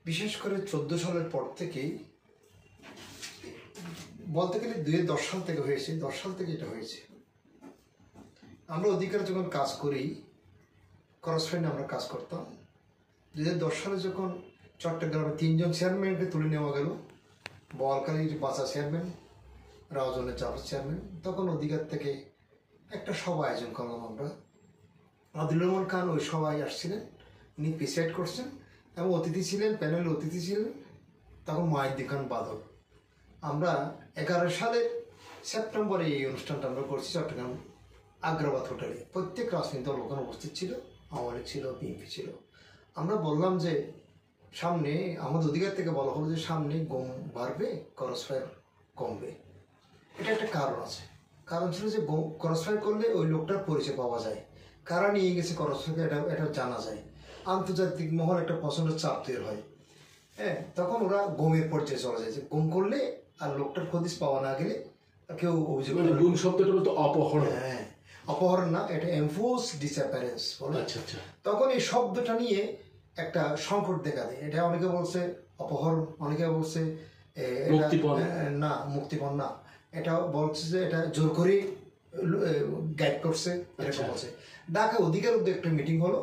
বিশেষ করে 14 সালের পর থেকেই বলতে গেলে 2010 সাল থেকে হয়েছে, 10 সাল থেকে এটা হয়েছে। আমরা অধিকার যখন কাজ করি, ক্রসফাইনে আমরা কাজ করতাম। 2010 সালে যখন চট্টগ্রামে 3 জন চেয়ারম্যানকে তুলে নেওয়া গেল, বোয়ালখালীর বাঁচা চেয়ারম্যান, রাউজানের চাপের চেয়ারম্যান, তখন অধিকার থেকে একটা সভা আয়োজন করলাম আমরা। আদিলুর রহমান খান ওই সভায় আসছিলেন, উনি প্রিসাইড করছেন এবং অতিথি ছিলেন, প্যানেলে অতিথি ছিলেন তখন মাহিউদ্দিন খান বাদল। আমরা 11 সালের সেপ্টেম্বরে এই অনুষ্ঠানটা আমরা করছি চট্টগ্রাম আগ্রাবাদ হোটেলে। প্রত্যেক রাজনৈতিক দল ওখানে উপস্থিত ছিল, আওয়ামী লীগ ছিল, বিএনপি ছিল। আমরা বললাম যে সামনে আমাদের অধিকার থেকে বলা হলো যে সামনে গম বাড়বে, ক্রসফায়ার কমবে। এটা একটা কারণ আছে। কারণ ছিল যে ক্রসফায়ার করলে ওই লোকটার পরিচয় পাওয়া যায়, কারা নিয়ে গেছে ক্রসফায়ারকে এটা জানা যায়, আন্তর্জাতিক মহল একটা পছন্দের চাপ তৈরি হয়। হ্যাঁ, তখন ওরা গমের পর্যায়ে চলে যায় যে গম করলে আর লোকটার হদিস পাওয়া না গেলে কেউ অভিযোগ। গুম শব্দটা তো অপহরণ। হ্যাঁ, অপহরণ না, এটা এনফোর্স ডিসঅ্যাপিয়ারেন্স বলে। আচ্ছা। তখন এই শব্দটা নিয়ে একটা সংকট দেখা দেয়। এটা অনেকে বলছে অপহরণ, অনেকে বলছে না মুক্তিপণ না, এটা বলছে যে এটা জোর করে গাইড করছে, এরকম বলছে। ঢাকা অধিকার উদ্যোগে একটা মিটিং হলো,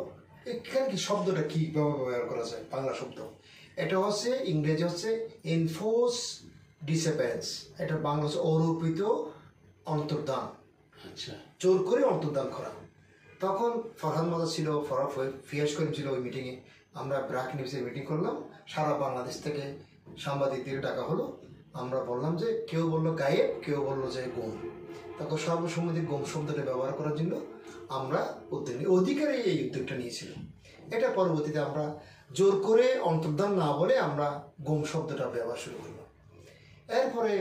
এখানে কি শব্দটা কি ব্যবহার করা যায়, বাংলা শব্দ। এটা হচ্ছে ইংরেজি হচ্ছে এনফোর্স ডিসঅ্যাপিয়ারেন্স, এটা বাংলা হচ্ছে অরূপিত অন্তর্দান। আচ্ছা, জোর করে অন্তর্দান করা। তখন ফরহাদ মজা ছিল, ফিয়াজ করিম ছিল ওই মিটিংয়ে। আমরা ব্রাক নিউজে মিটিং করলাম, সারা বাংলাদেশ থেকে সাংবাদিকদের ডাকা হলো। আমরা বললাম যে কেউ বললো গায়েব, কেউ বললো যে গুম। তখন সর্বসম্মতি গুম শব্দটা ব্যবহার করার জন্য আমরা অধিকারে এই উদ্যোগটা নিয়েছিলাম। এটা পরবর্তীতে আমরা জোর করে অন্তর্দান না বলে আমরা গুম শব্দটা ব্যবহার শুরু করলাম। এরপরে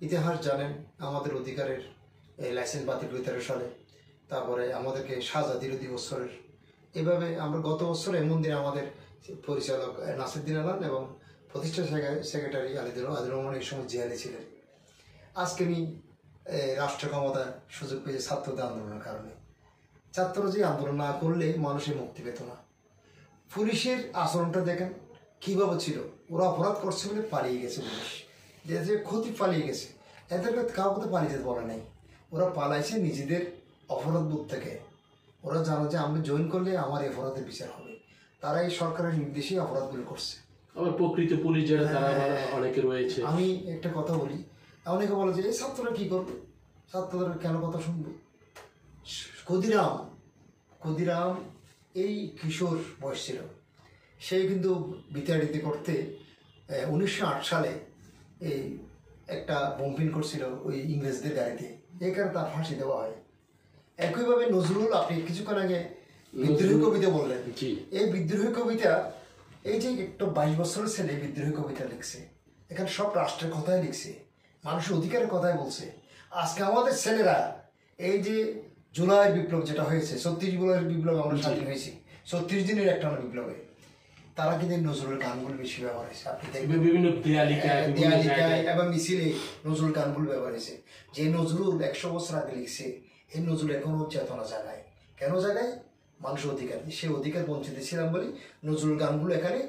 ইতিহাস জানেন, আমাদের অধিকারের লাইসেন্স বাতিল 13 সালে, তারপরে আমাদেরকে সাজা দিল 2 বছরের। এভাবে আমরা গত বছর এমন দিন আমাদের পরিচালক নাসিরুদ্দিন আলান এবং প্রতিষ্ঠা সেক্রেটারি আদিলুর রহমান এই সময় জেলে ছিলেন। আজকে উনি রাষ্ট্র ক্ষমতার সুযোগ পেয়েছে ছাত্রদের আন্দোলনের কারণে। ছাত্র যে আন্দোলন না করলে মানুষের মুক্তি পেত না। পুলিশের আচরণটা দেখেন কীভাবে ছিল, ওরা অপরাধ করছে বলে পালিয়ে গেছে পুলিশ, যে ক্ষতি পালিয়ে গেছে, এদেরকে কাউকে তো পালিয়ে যেতে বলে নাই। ওরা পালাইছে নিজেদের অপরাধ বোধ থেকে। ওরা জানো যে আমি জয়েন করলে আমার অপরাধের বিচার হবে, তারা এই সরকারের নির্দেশেই অপরাধগুলো করছে। আবার প্রকৃত পুলিশ যারা তারা অনেকে রয়েছে। আমি একটা কথা বলি, অনেকে বলে যে এই ছাত্ররা কী করবে, ছাত্রদের কেন কথা শুনবে। ক্ষুদিরাম এই কিশোর বয়স ছিল, সে কিন্তু বিতাড়িত করতে 1908 সালে এই একটা বোমপিন করছিল ওই ইংরেজদের গাড়িতে, এই কারণে তার ফাঁসি দেওয়া হয়। একইভাবে নজরুল, আপনি কিছুক্ষণ আগে বিদ্রোহী কবিতা বললেন, এই বিদ্রোহী কবিতা, এই যে একটা 22 বছরের ছেলে বিদ্রোহী কবিতা লিখছে, এখানে সব রাষ্ট্রের কথাই লিখছে, মানুষের অধিকারের কথাই বলছে। আজকে আমাদের ছেলেরা এই যে জুলাই বিপ্লব যেটা হয়েছে, 36 জুলাইয়ের বিপ্লব আমরা স্বাধীন হয়েছি, 36 দিনের একটা বিপ্লবে, তারা কিন্তু নজরুলের গানগুলো বেশি ব্যবহার হয়েছে। আপনি দেখবেন বিভিন্ন দেয়ালিকায় এবং মিছিলে নজরুল গানগুলো ব্যবহার হয়েছে। যে নজরুল 100 বছর আগে লিখছে, এই নজরুল এখনো চেতনা জাগায়। কেন জাগায়? মানুষের অধিকার, সে অধিকার বঞ্চিত ছিলাম বলে নজরুল গানগুলো এখানে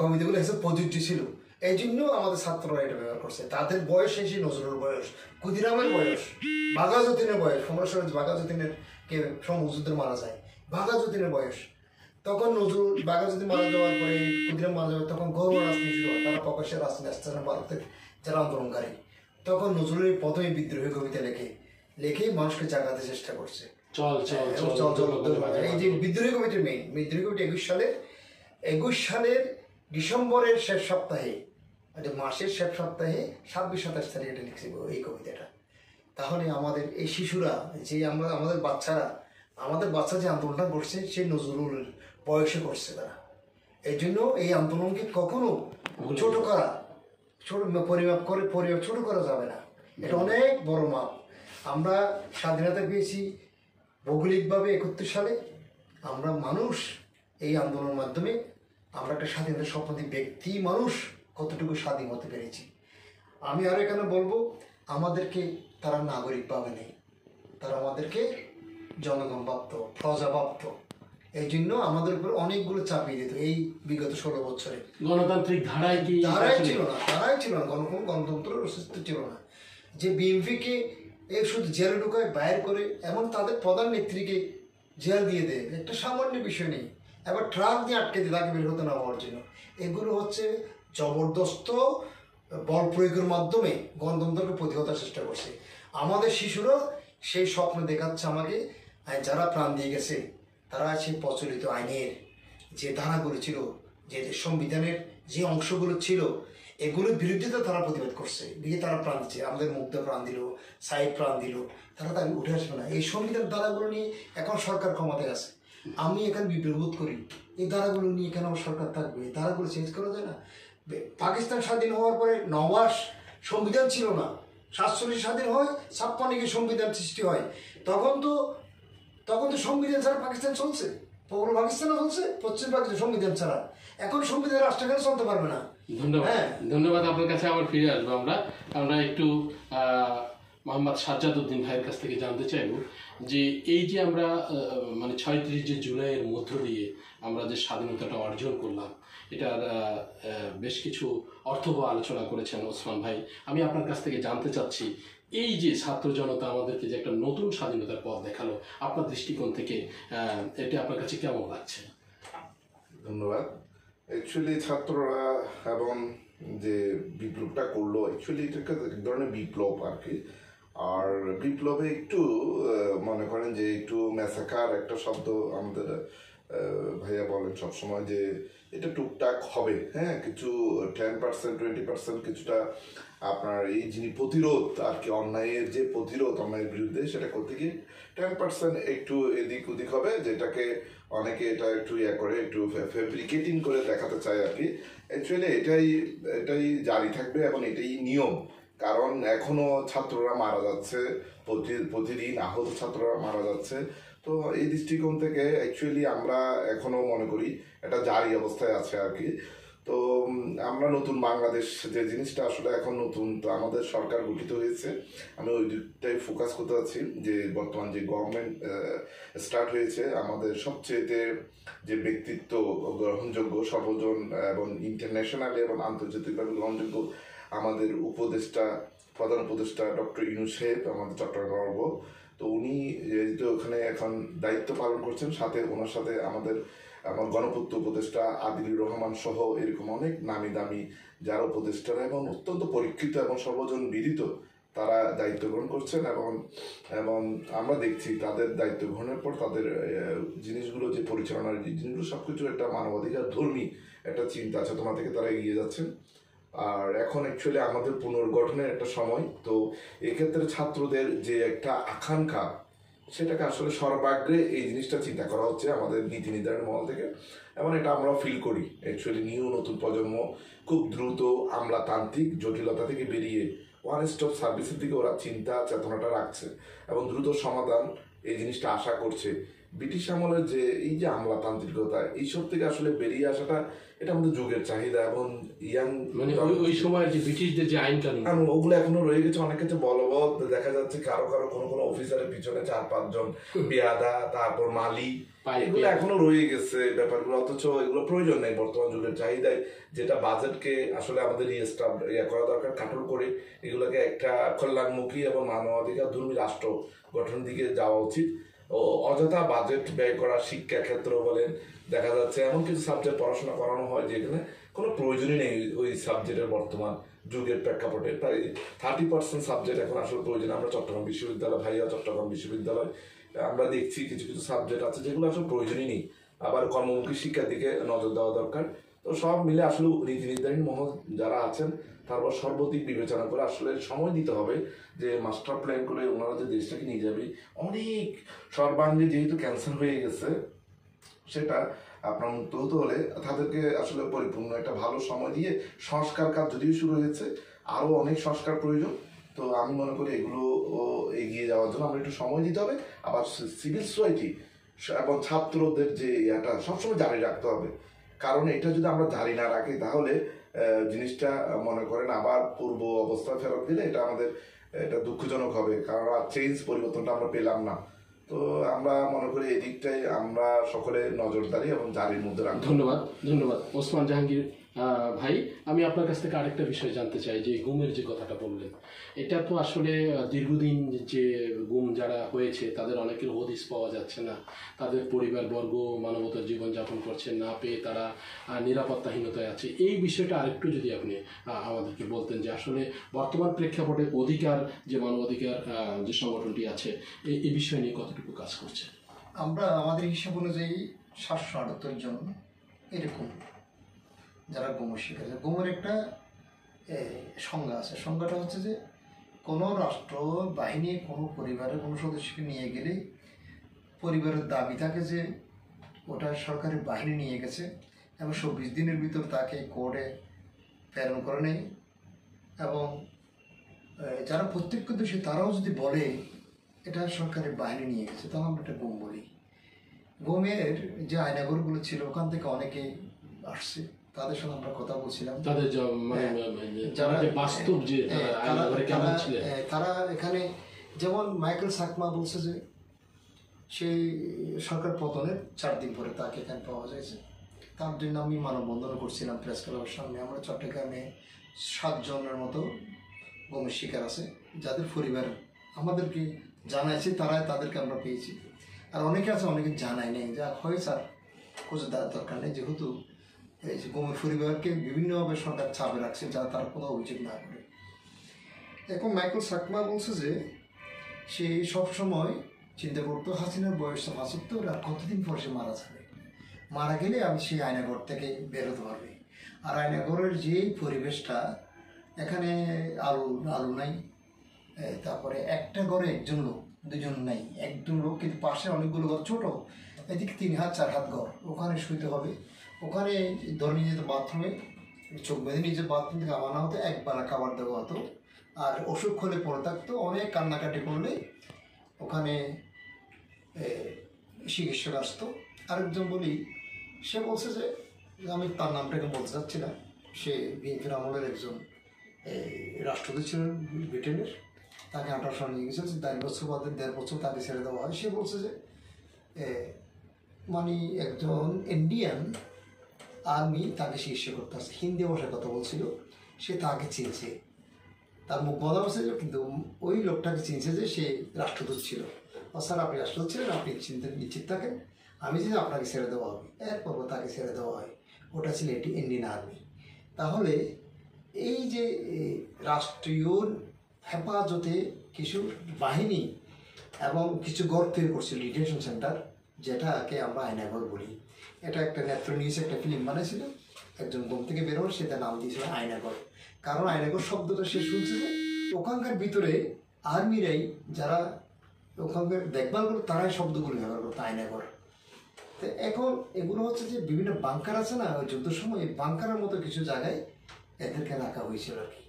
কবিতাগুলো এসে প্রযোজ্য ছিল। এই জন্য আমাদের ছাত্ররা এটা ব্যবহার করছে। তাদের বয়স এসে নজরুল বয়স, ক্ষুদিরামের বয়স, বাঘাযতীনের বয়স, 1500 বাঘাযতীনের কে সমুদ্র মারা যায়, বাঘাযতীনের বয়স। তখন নজরুল বাঘাযতীন মারা যাওয়ার পরে ক্ষুদিরাম মারা যাওয়ার, তখন গর্ব রাজনীতি শুরু হয়, তারা প্রকাশ্যে রাজনীতি আসছে না ভারতের যারা আন্দোলনকারী। তখন নজরুলের প্রথমে বিদ্রোহী কবিতা লেখে মানুষকে জাগাতে চেষ্টা করছে। এই যে বিদ্রোহী কবিতার মেইন বিদ্রোহী কবিতা 21 সালের ডিসেম্বরের শেষ সপ্তাহে, মাসের শেষ সপ্তাহে 26-27 তারিখে এটা লিখছে এই কবিতাটা। তাহলে আমাদের এই শিশুরা যে আমাদের বাচ্চা যে আন্দোলনটা করছে, সেই নজরুলের বয়সে করছে তারা। এই জন্য এই আন্দোলনকে কখনো ছোট করা যাবে না। এটা অনেক বড় মাপ। আমরা স্বাধীনতা পেয়েছি ভৌগোলিকভাবে 71 সালে। আমরা মানুষ এই আন্দোলনের মাধ্যমে আমরা একটা স্বাধীনতা স্বপ্নদী ব্যক্তি মানুষ কতটুকু স্বাধীন হতে পেরেছি। আমি আরও এখানে বলবো, আমাদেরকে তারা নাগরিক ভাবে নেই, তারা আমাদেরকে জনগণ ভাবত, প্রজা ভাবত। এই জন্য আমাদের উপর অনেকগুলো চাপিয়ে দিত এই বিগত 16 বছরে। গণতান্ত্রিক ধারায় কি তারাই আসলে- ছিল না গণতন্ত্রের অস্তিত্ব ছিল না। যে বিএনপিকে শুধু জেলে ঢুকায় বাইর করে, এমন তাদের প্রধান নেত্রীকে জেল দিয়ে দেয়, একটা সামান্য বিষয় নেই। এবার ট্রাক দিয়ে আটকে দিয়ে তাকে বের হতে না হওয়ার জন্য। এগুলো হচ্ছে জবরদস্ত বল প্রয়োগের মাধ্যমে গণতন্ত্রকে প্রতিহতার চেষ্টা করছে। আমাদের শিশুরা সেই স্বপ্ন দেখাচ্ছে আমাকে। যারা প্রাণ দিয়ে গেছে তারা সেই প্রচলিত আইনের যে ধারাগুলো ছিল, যে সংবিধানের যে অংশগুলো ছিল, এগুলোর বিরুদ্ধে তো তারা প্রতিবাদ করছে, তারা প্রাণ দিচ্ছে। আমাদের মুগ্ধ প্রাণ দিল, সাইড প্রাণ দিল, তারা তাই উঠে আসবে না। এই সংবিধান ধারাগুলো নিয়ে এখন সরকার ক্ষমতায় আছে। আমি এখানে বিপ্লব করি, এই ধারাগুলো নিয়ে কেন সরকার থাকবে? এই ধারাগুলো চেঞ্জ করা যায় না? পাকিস্তান স্বাধীন হওয়ার পরে 9 সংবিধান ছিল না, 47 স্বাধীন হয়, 56 সংবিধান সৃষ্টি হয়। তখন তো সংবিধান ছাড়া পাকিস্তান চলছে, পূর্ব পাকিস্তানও চলছে, পশ্চিম পাকিস্তান সংবিধান ছাড়া। এখন সংবিধান রাষ্ট্র কেন চলতে পারবে না? ধন্যবাদ। ধন্যবাদ। আপনার কাছে আবার ফিরে আসবো আমরা একটু মোহাম্মদ সাজ্জাদ উদ্দিন ভাইয়ের কাছ থেকে জানতে চাইব যে এই যে আমরা মানে 36 জুলাইয়ের মধ্য দিয়ে আমরা যে স্বাধীনতাটা অর্জন করলাম, এটার বেশ কিছু অর্থবহ আলোচনা করেছেন ওসমান ভাই। আমি আপনার কাছ থেকে জানতে চাচ্ছি, এই যে ছাত্র জনতা আমাদেরকে যে একটা নতুন স্বাধীনতার পথ দেখালো, আপনার দৃষ্টিকোণ থেকে এটা আপনার কাছে কেমন লাগছে? ধন্যবাদ। অ্যাকচুয়ালি ছাত্ররা এবং যে বিপ্লবটা করলো, অ্যাকচুয়ালি এটা এক ধরনের বিপ্লব আর কি। আর বিপ্লবে একটু মনে করেন যে একটু ম্যাসাকার একটা শব্দ আমাদের ভাইয়া বলেন সবসময়, যে এটা টুকটাক হবে, হ্যাঁ, কিছু 10% 20% কিছুটা আপনার এই যিনি প্রতিরোধ আর কি, অন্যায়ের যে প্রতিরোধ, অন্যায়ের বিরুদ্ধে সেটা করতে গিয়ে 10% একটু এদিক ওদিক হবে, যেটাকে অনেকে এটা একটু করে একটু ফেব্রিকেটিং করে দেখাতে চায় আর কি। অ্যাকচুয়ালি এটাই জারি থাকবে এবং এটাই নিয়ম। কারণ এখনো ছাত্ররা মারা যাচ্ছে, প্রতিদিন আহত ছাত্ররা মারা যাচ্ছে। তো এই দৃষ্টিকোণ থেকে অ্যাকচুয়ালি আমরা এখনো মনে করি এটা জারি অবস্থায় আছে আর কি। তো আমরা নতুন বাংলাদেশ যে জিনিসটা আসলে এখন নতুন, তো আমাদের সরকার গঠিত হয়েছে, আমি ওই দিকটাই ফোকাস করতে চাচ্ছি। যে বর্তমান যে গভর্নমেন্ট স্টার্ট হয়েছে, আমাদের সবচেয়ে যে ব্যক্তিত্ব গ্রহণযোগ্য, সর্বজন এবং ইন্টারন্যাশনালি এবং আন্তর্জাতিকভাবে গ্রহণযোগ্য আমাদের প্রধান উপদেষ্টা ডক্টর ইউনূস সাহেব, আমাদের চট্টগ্রাম। তো উনি যেহেতু ওখানে এখন দায়িত্ব পালন করছেন, সাথে ওনার সাথে আমার গণপূর্ত উপদেষ্টা আদিলুর রহমান সহ এরকম অনেক নামি দামি যারা উপদেষ্টারা এবং অত্যন্ত পরীক্ষিত এবং সর্বজন বিদিত, তারা দায়িত্ব গ্রহণ করছেন। এবং আমরা দেখছি তাদের দায়িত্ব গ্রহণের পর তাদের জিনিসগুলো, যে পরিচালনার যে জিনিসগুলো, সবকিছু একটা মানবাধিকার ধর্মী একটা চিন্তা চেতনা থেকে তারা এগিয়ে যাচ্ছেন। আর এখন অ্যাকচুয়ালি আমাদের পুনর্গঠনের একটা সময়। তো এক্ষেত্রে ছাত্রদের যে একটা আকাঙ্ক্ষা, সেটাকে আসলে সর্বাগ্রে এই জিনিসটা চিন্তা করা হচ্ছে আমাদের নীতি নির্ধারণ মহল থেকে, এবং এটা আমরা ফিল করি। অ্যাকচুয়ালি নতুন প্রজন্ম খুব দ্রুত আমলাতান্ত্রিক জটিলতা থেকে বেরিয়ে ওয়ান স্টপ সার্ভিসের দিকে ওরা চিন্তা চেতনাটা রাখছে এবং দ্রুত সমাধান এই জিনিসটা আশা করছে। ব্রিটিশ আমলের যে এই যে আমলাতান্ত্রিকতা, এইসব থেকে আসলে বেরিয়ে আসাটা, এটা আমাদের যুগের চাহিদা। এবং ইয়াং মানে ওই সময় যে ব্রিটিশদের যে আইন কানুন, ওগুলো এখনো রয়ে গেছে, অনেক ক্ষেত্রে বলবৎ দেখা যাচ্ছে। কারো কোনো অফিসারের পিছনে 4-5 জন পেয়াদা, তারপর মালি, এগুলো এখনো রয়ে গেছে ব্যাপারগুলো। অথচ এগুলো প্রয়োজন নেই বর্তমান যুগের চাহিদায়, যেটা বাজেটকে আসলে আমাদের করা দরকার, কাটল করে এগুলোকে একটা কল্যাণমুখী এবং মানবাধিকার ধর্মী রাষ্ট্র গঠনের দিকে যাওয়া উচিত। ও অযথা বাজেট ব্যয় করা, শিক্ষা ক্ষেত্র বলেন, দেখা যাচ্ছে এমন কিছু সাবজেক্ট পড়াশোনা করানো হয় যেখানে কোনো প্রয়োজনই নেই ওই সাবজেক্টের। বর্তমান যুগের প্রেক্ষাপটে প্রায় 30% সাবজেক্ট এখন আসলে প্রয়োজন। আমরা চট্টগ্রাম বিশ্ববিদ্যালয়, ভাইয়া চট্টগ্রাম বিশ্ববিদ্যালয়, আমরা দেখছি কিছু সাবজেক্ট আছে যেগুলো আসলে প্রয়োজনই নেই। আবার কর্মমুখী শিক্ষার দিকে নজর দেওয়া দরকার। তো সব মিলে আসলে নীতি নির্ধারণী মহল যারা আছেন, তারপর সর্বদিক বিবেচনা করে আসলে সময় দিতে হবে যে মাস্টার প্ল্যান করে ওনারা যে দেশটাকে নিয়ে যাবে। অনেক সর্বাঙ্গে যেহেতু ক্যান্সার হয়ে গেছে, সেটা আপনার মুক্ত হতে হলে তাদেরকে আসলে পরিপূর্ণ একটা ভালো সময় দিয়ে, সংস্কার কাজ যদিও শুরু হয়েছে, আরও অনেক সংস্কার প্রয়োজন। তো আমি মনে করি এগুলো এগিয়ে যাওয়ার জন্য আমরা একটু সময় দিতে হবে। আবার সিভিল সোসাইটি এবং ছাত্রদের যে এটা সবসময় জারি রাখতে হবে। কারণ এটা যদি আমরা জারি না রাখি, তাহলে জিনিসটা মনে করেন আবার পূর্ব অবস্থায় ফেরত দিলে এটা আমাদের এটা দুঃখজনক হবে। কারণ আর পরিবর্তনটা আমরা পেলাম না। তো আমরা মনে করি এদিকটাই আমরা সকলে নজরদারি এবং জারির মধ্যে রাখবো। ধন্যবাদ ধন্যবাদ ওসমান জাহাঙ্গীর ভাই। আমি আপনার কাছ থেকে আরেকটা বিষয় জানতে চাই যে গুমের যে কথাটা বললেন, এটা তো আসলে দীর্ঘদিন যে গুম যারা হয়েছে তাদের অনেকের হদিস পাওয়া যাচ্ছে না, তাদের পরিবারবর্গ মানবতার জীবনযাপন করছে না পেয়ে তারা নিরাপত্তাহীনতায় আছে। এই বিষয়টা আরেকটু যদি আপনি আমাদেরকে বলতেন যে আসলে বর্তমান প্রেক্ষাপটে অধিকার যে মানবাধিকার যে সংগঠনটি আছে এই বিষয় নিয়ে কতটুকু কাজ করছে? আমরা আমাদের হিসাব অনুযায়ী 778 জন এরকম যারা গুমের শিকার। গুমের একটা সংজ্ঞা আছে, সংজ্ঞাটা হচ্ছে যে কোনো রাষ্ট্র বাহিনী কোনো পরিবারের কোনো সদস্যকে নিয়ে গেলে পরিবারের দাবি থাকে যে ওটা সরকারি বাহিনী নিয়ে গেছে এবং 24 দিনের ভিতর তাকে কোর্টে প্রেরণ করে নেয়, এবং যারা প্রত্যক্ষদর্শী তারাও যদি বলে এটা সরকারি বাহিনী নিয়ে গেছে, তখন আমরা একটা গুম বলি। গুমের যে আয়নাঘরগুলো ছিল ওখান থেকে অনেকে আসছে, তাদের সাথে আমরা কথা বলছিলাম। তাদের যারা বাস্তব যে তারা এখানে, যেমন মাইকেল সাকমা বলছে যে সেই সরকার পতনের 4 দিন পরে তাকে এখানে পাওয়া যাচ্ছে। তার জন্য আমি মানববন্ধন করছিলাম প্রেস ক্লাবের সামনে। আমরা চট্টগ্রামে 7 জনের মতো গুমের শিকার আছে যাদের পরিবার আমাদেরকে জানাইছে, তাদেরকে আমরা পেয়েছি। আর অনেকে আছে অনেকে জানাই নেই, যা হয় স্যার খোঁজ দেওয়ার দরকার নেই, যেহেতু এই যে গুমের পরিবারকে বিভিন্নভাবে সরকার চাপে রাখছে যা তার কোনো অভিযোগ না করে। এখন মাইকেল সাকমা বলছে যে সে সবসময় চিন্তা করতো হাসিনার বয়স 75, আর কতদিন পর সে মারা যাবে, মারা গেলে আমি সেই আয়নাঘর থেকে বেরোতে পারবে। আর আয়নাঘরের যেই পরিবেশটা, এখানে আলো নাই, তারপরে একটা ঘরে একজন লোক, 2 জন নাই, একজন লোক, কিন্তু পাশে অনেকগুলো ঘর ছোট, এদিকে 3 হাত 4 হাত ঘর, ওখানে শুইতে হবে। ওখানে ধরে নিয়ে যেত বাথরুমে, চোখ বেঁধে নিজের বাথরুম থেকে আনা হতো, একবেলা খাবার দেওয়া হতো, আর ওষুধ খোলে পড়ে থাকতো। অনেক কান্নাকাটি করলে ওখানে চিকিৎসক আসতো। আরেকজন বলি, সে বলছে যে আমি তার নামটাকে বলতে চাচ্ছি না, সে বিএনপির আমলের একজন রাষ্ট্রদূত ছিলেন ব্রিটেনের, তাকে 18 সালে নিয়ে গেছে, 4 বছর বাদে 1.5 বছর তাকে ছেড়ে দেওয়া হয়। সে বলছে যে মানে একজন ইন্ডিয়ান আর্মি তাকে চিকিৎসা করতে আসছে, হিন্দি ভাষায় কথা বলছিল, সে তাকে চিনছে, তার মুখ বলা হচ্ছে, কিন্তু ওই লোকটাকে চিনছে যে সে রাষ্ট্রদূত ছিল। স্যার আপনি রাষ্ট্রদূত ছিলেন, আপনি নিশ্চিত থাকেন, আমি যে আপনাকে ছেড়ে দেওয়া হবে। এরপর তাকে ছেড়ে দেওয়া হয়, ওটা ছিল এটি ইন্ডিয়ান আর্মি। তাহলে এই যে রাষ্ট্রীয় হেফাজতে কিছু বাহিনী এবং কিছু ঘর তৈরি করছিল, ডিটেনশন সেন্টার, যেটাকে আমরা আয়নাঘর বলি। এটা একটা নেত্র নিউজ একটা ফিল্ম বানাইছিল, একজন ঘুম থেকে বেরোল, সেটা নাম দিয়েছিল আয়নাঘর। কারণ আয়নাঘর শব্দটা সে শুনছে যে ওখানকার ভিতরে আর্মিরাই যারা ওখানকার দেখভাল করতো তারাই শব্দগুলো ব্যবহার করতো, আয়নাঘর। তো এখন এগুলো হচ্ছে যে বিভিন্ন বাংকার আছে না, ওই যুদ্ধের সময় এই বাংকারের মতো কিছু জায়গায় এদেরকে রাখা হয়েছিল আর কি।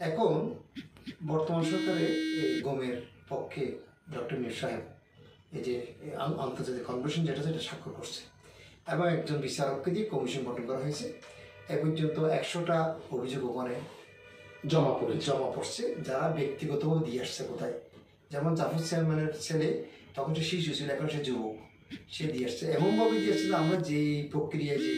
এখন বর্তমান সরকারে এই গুমের পক্ষে ডক্টর মীর সাহেব এই যে আন্তর্জাতিক কনভেনশন যেটা স্বাক্ষর করছে, এবং একজন বিচারককে দিয়ে কমিশন গঠন করা হয়েছে। এ পর্যন্ত 100টা অভিযোগ ওখানে জমা পড়ছে, যারা ব্যক্তিগতভাবে দিয়ে আসছে কোথায়। যেমন জাফর চেয়ারম্যানের ছেলে তখন সে শিশু ছিল, এখন সে যুবক, সে দিয়ে আসছে। এমনভাবে দিয়ে আসছে যে আমরা যে প্রক্রিয়ায় যে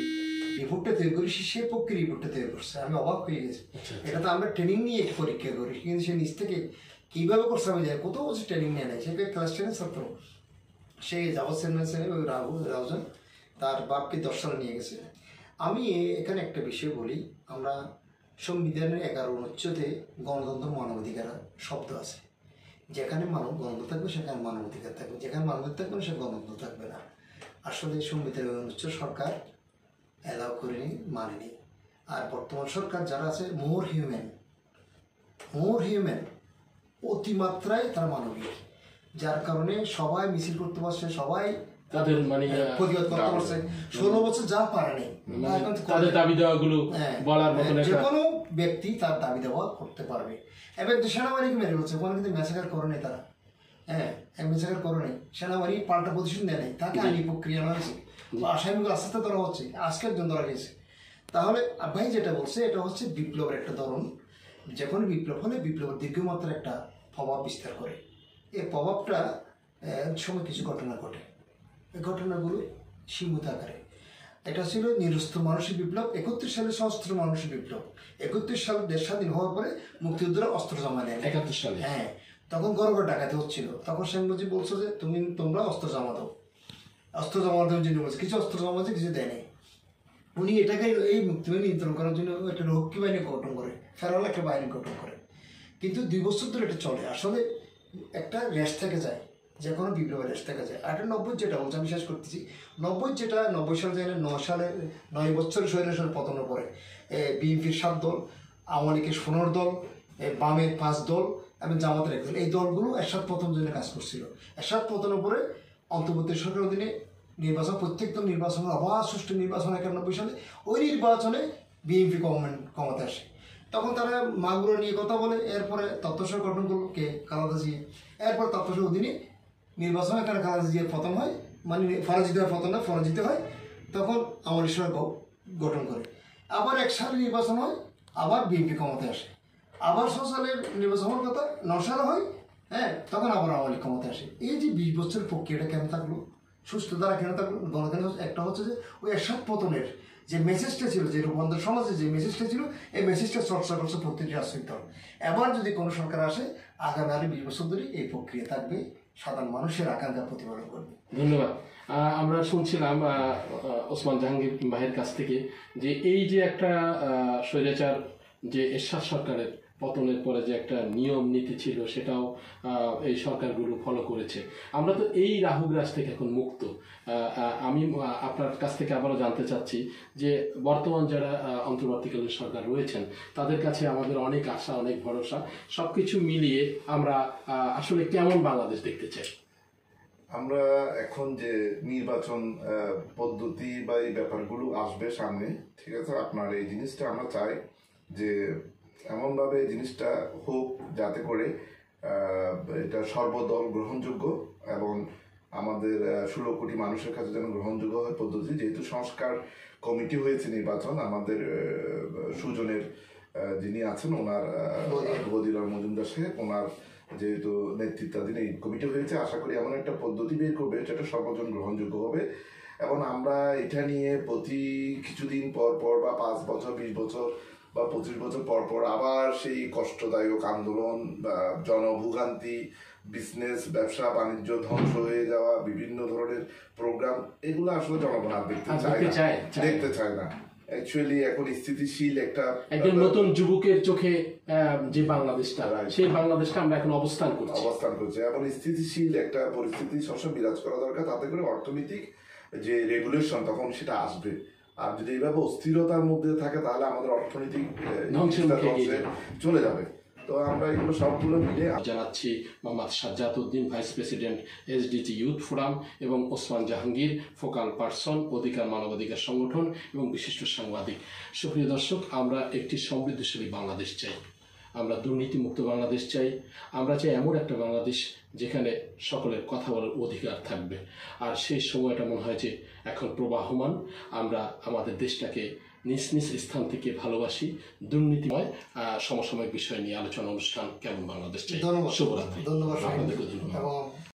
রিপোর্টটা তৈরি করি সে প্রক্রিয়া রিপোর্টটা তৈরি করছে। আমি অবাক হয়ে গেছি, এটা তো আমরা ট্রেনিং নিয়ে পরীক্ষা করি, কিন্তু সে নিজ থেকে কীভাবে করছে আমি যাই, কোথাও বছর ট্রেনিং নেয় নাই, সে ক্লাস 10-এর ছাত্র। সে জাফর চেয়ারম্যান ছেলে ওই রাউজান তার বাপকে 10 সালে নিয়ে গেছে। আমি এখানে একটা বিষয় বলি, আমরা সংবিধানের 11 অনুচ্ছেদে গণতন্ত্র মানবাধিকার শব্দ আছে। যেখানে গণতন্ত্র থাকবে সেখানে মানবাধিকার থাকবে, যেখানে মানবাধিকার থাকবে না সে গণতন্ত্র থাকবে না। আসলে সংবিধানের অনুচ্ছেদ সরকার অ্যালাউ করেনি, মানেনি। আর বর্তমান সরকার যারা আছে মোর হিউম্যান অতিমাত্রায় তারা মানবিক, যার কারণে সবাই মিছিল করতে পারছে, সবাই তাদের প্রতিবাদ করতে পারছে। 16 বছর যা পারেনি, তাদের দাবি দেওয়াগুলো বলার মতো যে কোনো ব্যক্তি তার দাবি দেওয়া করতে পারবে। এবং সেনাবাহিনীকে মেরে বলছে, ওখানে কিন্তু ম্যাসাকার করে নেই তারা, ম্যাসাকার করে নেই, সেনাবাহিনী পাল্টা প্রতিশোধ নেয় নাই, তাকে আইনি প্রক্রিয়া হয়েছে, আসামিগুলো আস্তে আস্তে ধরা হচ্ছে, আজকে একজন ধরা গেছে। তাহলে ভাই যেটা বলছে এটা হচ্ছে বিপ্লবের একটা ধরন, যে কোনো বিপ্লব হলে বিপ্লবের দীর্ঘমাত্রার একটা প্রভাব বিস্তার করে। এই প্রভাবটা সময় কিছু ঘটনা ঘটে। এই ঘটনাগুলো সীমিত আকারে। এটা ছিল নিরস্ত্র মানুষের বিপ্লব, 31 সালে সশস্ত্র মানুষের বিপ্লব। 31 সালে দেশ স্বাধীন হওয়ার পরে মুক্তিযোদ্ধারা অস্ত্র জমা নেয় 71 সালে। হ্যাঁ, তখন গর্ব ডাকাতি হচ্ছিল। তখন শেখ মুজিব বলছো যে তোমরা অস্ত্র জমা দাও। অস্ত্র জমা দেওয়ার জন্য বলছে, কিছু অস্ত্র জমা কিছু দেয়নি। উনি এটাকে এই মুক্তিবাহিনী নিয়ন্ত্রণ করার জন্য একটা রক্ষী বাহিনী গঠন করে, ফেরাল একটা বাহিনী গঠন করে। কিন্তু 2 বছর ধরে এটা চলে। আসলে একটা রেস্ট থেকে যায়, যে কোনো বিপ্লবের রেস্ট থেকে যায়। আর 90 যেটা বলছে, আমি শেষ করতেছি, 90 সালে যায় 9 বছর স্বৈরাচার পতনের পরে বিএনপির 7 দল, আওয়ামী লীগের 15 দল, বামের 5 দল এবং জামাতের 1 দল, এই দলগুলো এরশাদ পতন জন্য কাজ করছিল। এরশাদ পতনের পরে অন্তর্বর্তী সরকারের অধীনে নির্বাচন, প্রত্যেক দল নির্বাচন, অবাধ সুষ্ঠু নির্বাচন 91 সালে। ওই নির্বাচনে বিএনপি গভর্নমেন্ট ক্ষমতা আসে। তখন তারা মাগুরা নিয়ে কথা বলে, এরপরে তত্ত্বসর গঠন করলো কে, খালেদা জিয়া। এরপর তত্ত্বসর অধীনে নির্বাচন, এখানে খালেদা জিয়ার পতন হয়, মানে ফরাজিতে পতন হয়, ফরাজিতে হয়। তখন আওয়ামী লীগ সরকার গঠন করে। আবার 1 সালে নির্বাচন হয়, আবার বিএনপি ক্ষমতায় আসে। আবার 6 সালের নির্বাচন হওয়ার কথা, 9 সালে হয়, হ্যাঁ, তখন আবার আওয়ামী লীগ ক্ষমতায় আসে। এই যে 20 বছরের প্রক্রিয়াটা কেন থাকলো, সুস্থ দ্বারা কেন থাকলো, গণতান্ত্রিক একটা হচ্ছে যে ওই এরশাদ পতনের যে মেসেজটা ছিল, যে রূপান্তর সমাজে যে মেসেজটা ছিল, এই মেসেজটা চর্চা করছে প্রতিটি রাজনৈতিক দল। এবার যদি কোনো সরকার আসে, আগামী আরো 20 বছর ধরে এই প্রক্রিয়া থাকবে, সাধারণ মানুষের আকাঙ্ক্ষা প্রতিপালন করবে। ধন্যবাদ। আমরা শুনছিলাম ওসমান জাহাঙ্গীর ভাইয়ের কাছ থেকে যে এই যে একটা স্বৈরাচার, যে এরশাদ সরকারের পতনের পরে যে একটা নিয়ম নীতি ছিল, সেটাও এই সরকারগুলো ফলো করেছে। আমরা তো এই রাহুগ্রাস থেকে এখন মুক্ত। আমি আপনার কাছ থেকে আবারও জানতে চাচ্ছি যে বর্তমান যারা অন্তর্বর্তীকালীন সরকার রয়েছেন, তাদের কাছে আমাদের অনেক আশা, অনেক ভরসা। সব কিছু মিলিয়ে আমরা আসলে কেমন বাংলাদেশ দেখতে চাই? আমরা এখন যে নির্বাচন পদ্ধতি বা এই ব্যাপারগুলো আসবে সামনে, ঠিক আছে, আপনার এই জিনিসটা আমরা চাই যে এমনভাবে জিনিসটা হোক যাতে করে এটা সর্বদল গ্রহণযোগ্য এবং আমাদের 16 কোটি মানুষের কাছে যেন গ্রহণযোগ্য হয় পদ্ধতি। যেহেতু সংস্কার কমিটি হয়েছে নির্বাচন, আমাদের সুজনের যিনি আছেন, ওনার বদিউল মজুমদার সাহেব, ওনার যেহেতু নেতৃত্বাধীন এই কমিটি হয়েছে, আশা করি এমন একটা পদ্ধতি বের করবে যেটা সর্বজন গ্রহণযোগ্য হবে। এবং আমরা এটা নিয়ে প্রতি কিছুদিন পর পর বা 5 বছর, 20 বছর বা 25 বছর পর পর আবার সেই কষ্টদায়ক আন্দোলন, জনভোগান্তি, বিজনেস, ব্যবসা বাণিজ্য ধ্বংস হয়ে যাওয়া, বিভিন্ন ধরনের প্রোগ্রাম, এগুলো আসলে জনগণ আর দেখতে চায় না। অ্যাকচুয়ালি এখন স্থিতিশীল একজন নতুন যুবকের চোখে যে বাংলাদেশটা, সেই বাংলাদেশটা আমরা এখন অবস্থান করছি। এখন স্থিতিশীল একটা পরিস্থিতি সবসময় বিরাজ করা দরকার, তাতে করে অর্থনৈতিক যে রেগুলেশন তখন সেটা আসবে। আর যদি এইভাবে অস্থিরতার মধ্যে থাকে, তাহলে আমাদের অর্থনৈতিক চলে যাবে। তো আমরা এগুলো সবগুলো মিলে জানাচ্ছি Mohammad Sajjad Uddin, vice president SDG youth forum, এবং ওসমান জাহাঙ্গীর, ফোকাল পারসন, অধিকার মানবাধিকার সংগঠন এবং বিশিষ্ট সাংবাদিক। সুপ্রিয় দর্শক, আমরা একটি সমৃদ্ধশালী বাংলাদেশ চাই, আমরা দুর্নীতিমুক্ত বাংলাদেশ চাই, আমরা চাই এমন একটা বাংলাদেশ যেখানে সকলের কথা বলার অধিকার থাকবে। আর সেই সময়টা মনে হয় যে এখন প্রবাহমান। আমরা আমাদের দেশটাকে নিজ নিজ স্থান থেকে ভালোবাসি। দুর্নীতিময় সমসাময়িক বিষয় নিয়ে আলোচনা অনুষ্ঠান কেমন বাংলাদেশ চাই। শুভরাত্রি। ধন্যবাদ।